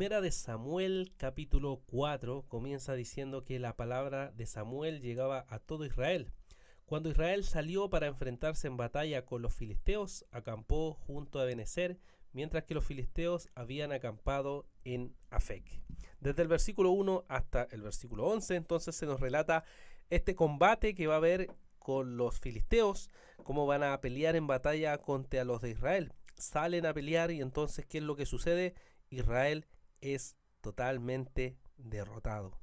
Primera de Samuel, capítulo 4, comienza diciendo que la palabra de Samuel llegaba a todo Israel. Cuando Israel salió para enfrentarse en batalla con los filisteos, acampó junto a Ebenezer, mientras que los filisteos habían acampado en Afec. Desde el versículo 1 hasta el versículo 11, entonces se nos relata este combate que va a haber con los filisteos, cómo van a pelear en batalla contra los de Israel. Salen a pelear y entonces, ¿qué es lo que sucede? Israel es totalmente derrotado.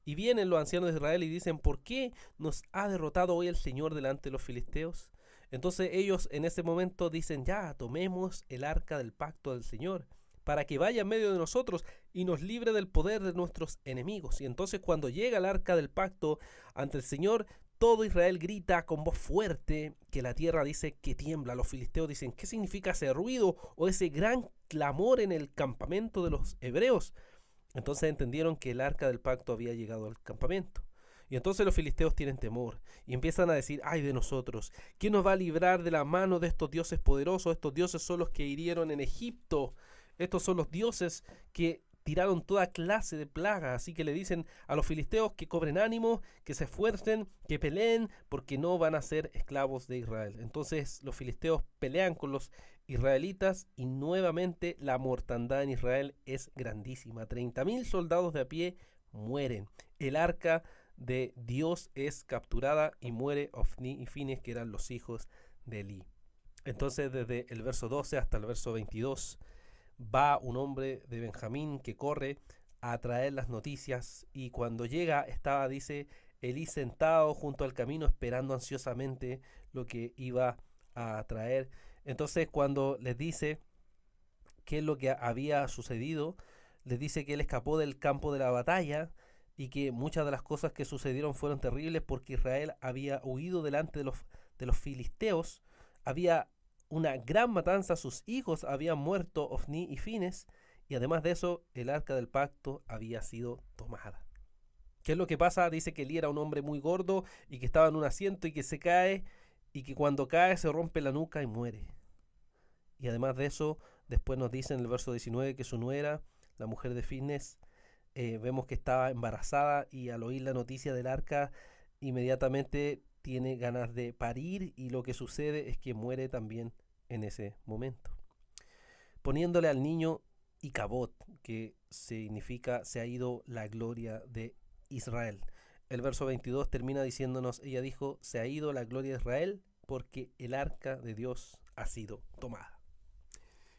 Y vienen los ancianos de Israel y dicen: ¿por qué nos ha derrotado hoy el Señor delante de los filisteos? Entonces ellos en ese momento dicen: ya, tomemos el arca del pacto del Señor, para que vaya en medio de nosotros y nos libre del poder de nuestros enemigos. Y entonces cuando llega el arca del pacto ante el Señor, todo Israel grita con voz fuerte, que la tierra dice que tiembla. Los filisteos dicen: ¿qué significa ese ruido o ese gran clamor en el campamento de los hebreos? Entonces entendieron que el arca del pacto había llegado al campamento. Y entonces los filisteos tienen temor y empiezan a decir: ay de nosotros, ¿quién nos va a librar de la mano de estos dioses poderosos? Estos dioses son los que hirieron en Egipto. Estos son los dioses que tiraron toda clase de plagas. Así que le dicen a los filisteos que cobren ánimo, que se esfuercen, que peleen, porque no van a ser esclavos de Israel. Entonces los filisteos pelean con los israelitas y nuevamente la mortandad en Israel es grandísima. 30.000 soldados de a pie mueren. El arca de Dios es capturada y muere Ofni y Fines, que eran los hijos de Elí. Entonces desde el verso 12 hasta el verso 22 va un hombre de Benjamín que corre a traer las noticias, y cuando llega estaba, dice, Elí sentado junto al camino esperando ansiosamente lo que iba a traer. Entonces cuando les dice qué es lo que había sucedido, les dice que él escapó del campo de la batalla y que muchas de las cosas que sucedieron fueron terribles porque Israel había huido delante de los filisteos. Había una gran matanza, sus hijos habían muerto, Ofni y Fines, y además de eso el arca del pacto había sido tomada. ¿Qué es lo que pasa? Dice que Elí era un hombre muy gordo y que estaba en un asiento y que se cae, y que cuando cae se rompe la nuca y muere. Y además de eso, después nos dice en el verso 19 que su nuera, la mujer de Fines, vemos que estaba embarazada, y al oír la noticia del arca inmediatamente tiene ganas de parir, y lo que sucede es que muere también en ese momento, poniéndole al niño Icabod, que significa se ha ido la gloria de Israel. El verso 22 termina diciéndonos: ella dijo, se ha ido la gloria de Israel porque el arca de Dios ha sido tomada.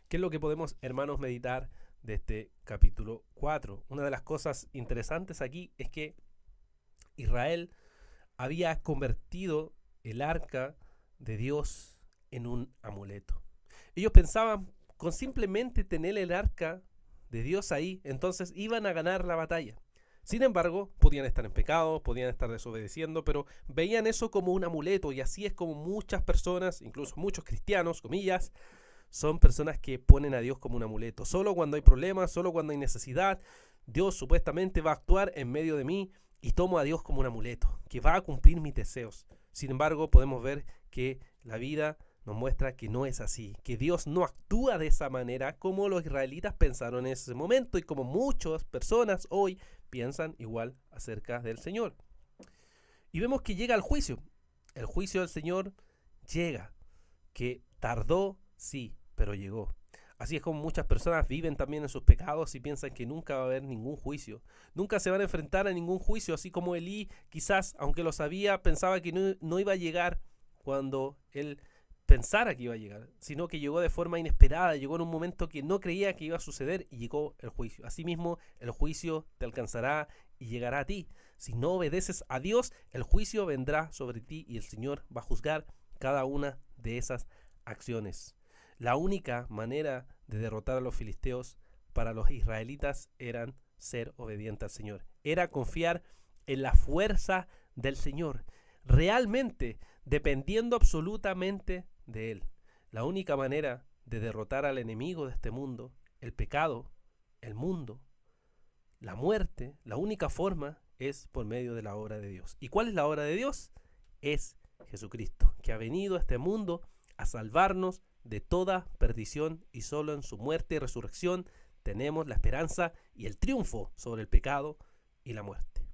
¿Qué es lo que podemos, hermanos, meditar de este capítulo 4? Una de las cosas interesantes aquí es que Israel había convertido el arca de Dios en un amuleto. Ellos pensaban, con simplemente tener el arca de Dios ahí, entonces iban a ganar la batalla. Sin embargo, podían estar en pecado, podían estar desobedeciendo, pero veían eso como un amuleto, y así es como muchas personas, incluso muchos cristianos, comillas, son personas que ponen a Dios como un amuleto. Solo cuando hay problemas, solo cuando hay necesidad, Dios supuestamente va a actuar en medio de mí, y tomo a Dios como un amuleto, que va a cumplir mis deseos. Sin embargo, podemos ver que la vida nos muestra que no es así, que Dios no actúa de esa manera como los israelitas pensaron en ese momento, y como muchas personas hoy piensan igual acerca del Señor. Y vemos que llega el juicio del Señor llega, que tardó, sí, pero llegó. Así es como muchas personas viven también en sus pecados y piensan que nunca va a haber ningún juicio. Nunca se van a enfrentar a ningún juicio, así como Elí, quizás, aunque lo sabía, pensaba que no iba a llegar cuando él pensara que iba a llegar, sino que llegó de forma inesperada, llegó en un momento que no creía que iba a suceder, y llegó el juicio. Asimismo, el juicio te alcanzará y llegará a ti. Si no obedeces a Dios, el juicio vendrá sobre ti y el Señor va a juzgar cada una de esas acciones. La única manera de derrotar a los filisteos para los israelitas era ser obediente al Señor. Era confiar en la fuerza del Señor, realmente dependiendo absolutamente de Él. La única manera de derrotar al enemigo de este mundo, el pecado, el mundo, la muerte, la única forma es por medio de la obra de Dios. ¿Y cuál es la obra de Dios? Es Jesucristo, que ha venido a este mundo a salvarnos de toda perdición, y solo en su muerte y resurrección tenemos la esperanza y el triunfo sobre el pecado y la muerte.